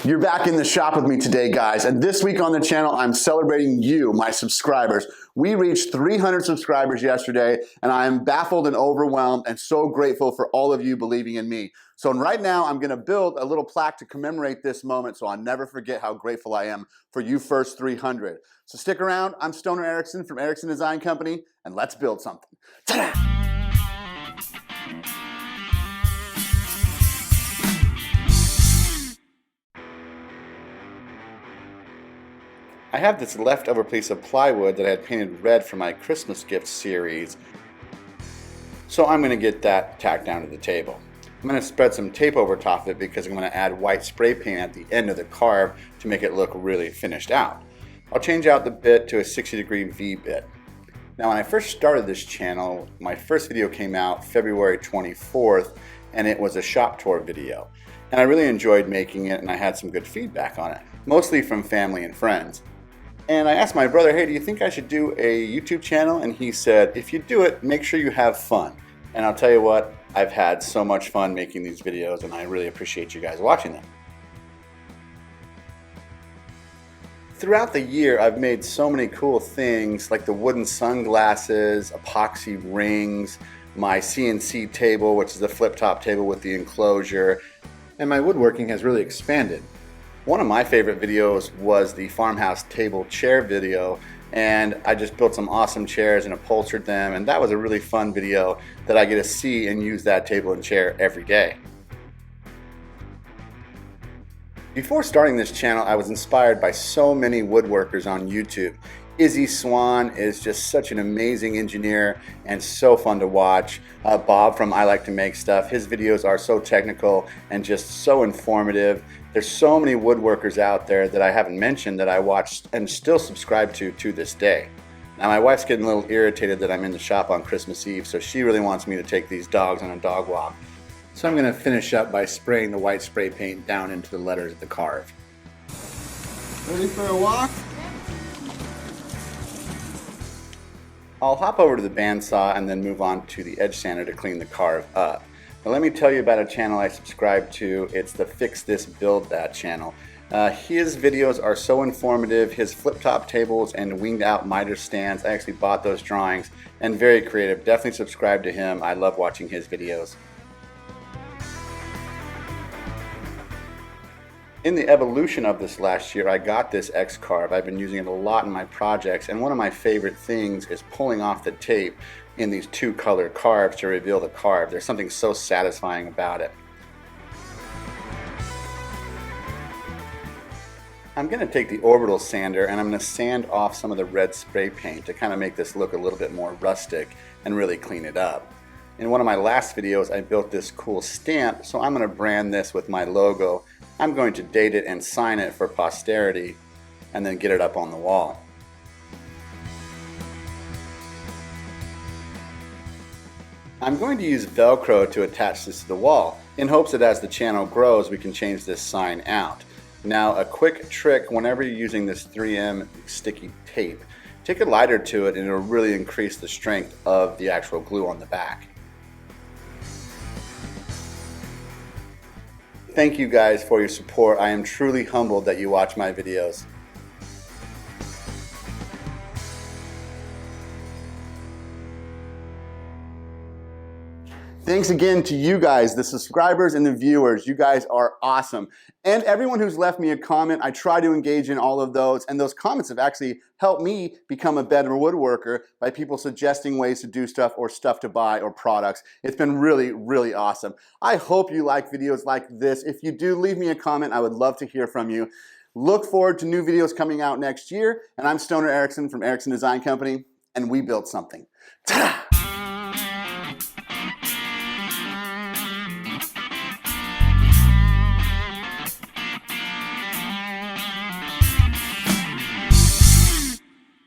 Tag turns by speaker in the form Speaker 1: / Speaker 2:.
Speaker 1: You're back in the shop with me today, guys, and this week on the channel, I'm celebrating you, my subscribers. We reached 300 subscribers yesterday, and I am baffled and overwhelmed and so grateful for all of you believing in me. So right now, I'm gonna build a little plaque to commemorate this moment so I'll never forget how grateful I am for you first 300. So stick around, I'm Stoner Ericson from Ericson Design Company, and let's build something. Ta-da! I have this leftover piece of plywood that I had painted red for my Christmas gift series. So I'm going to get that tacked down to the table. I'm going to spread some tape over top of it because I'm going to add white spray paint at the end of the carve to make it look really finished out. I'll change out the bit to a 60-degree V bit. Now when I first started this channel, my first video came out February 24th and it was a shop tour video. And I really enjoyed making it and I had some good feedback on it, mostly from family and friends. And I asked my brother, hey, do you think I should do a YouTube channel? And he said, if you do it, make sure you have fun. And I'll tell you what, I've had so much fun making these videos and I really appreciate you guys watching them. Throughout the year, I've made so many cool things like the wooden sunglasses, epoxy rings, my CNC table, which is the flip-top table with the enclosure, and my woodworking has really expanded. One of my favorite videos was the farmhouse table chair video, and I just built some awesome chairs and upholstered them, and that was a really fun video that I get to see and use that table and chair every day. Before starting this channel, I was inspired by so many woodworkers on YouTube. Izzy Swan is just such an amazing engineer and so fun to watch. Bob from I Like to Make Stuff, his videos are so technical and just so informative. There's so many woodworkers out there that I haven't mentioned that I watch and still subscribe to this day. Now my wife's getting a little irritated that I'm in the shop on Christmas Eve, so she really wants me to take these dogs on a dog walk. So I'm going to finish up by spraying the white spray paint down into the letters of the carve. Ready for a walk? I'll hop over to the bandsaw and then move on to the edge sander to clean the carve up. Now let me tell you about a channel I subscribe to. It's the Fix This Build That channel. His videos are so informative. His flip-top tables and winged out miter stands, I actually bought those drawings, and very creative. Definitely subscribe to him. I love watching his videos. In the evolution of this last year, I got this X-Carve. I've been using it a lot in my projects, and one of my favorite things is pulling off the tape in these two color carves to reveal the carve. There's something so satisfying about it. I'm going to take the orbital sander and I'm going to sand off some of the red spray paint to kind of make this look a little bit more rustic and really clean it up. In one of my last videos, I built this cool stamp, so I'm going to brand this with my logo. I'm going to date it and sign it for posterity and then get it up on the wall. I'm going to use velcro to attach this to the wall in hopes that as the channel grows we can change this sign out. Now a quick trick whenever you're using this 3M sticky tape, take a lighter to it and it'll really increase the strength of the actual glue on the back. Thank you guys for your support. I am truly humbled that you watch my videos. Thanks again to you guys, the subscribers and the viewers. You guys are awesome. And everyone who's left me a comment, I try to engage in all of those, and those comments have actually helped me become a better woodworker by people suggesting ways to do stuff or stuff to buy or products. It's been really, really awesome. I hope you like videos like this. If you do, leave me a comment. I would love to hear from you. Look forward to new videos coming out next year, and I'm Stoner Ericson from Ericson Design Company, and we built something. Ta-da!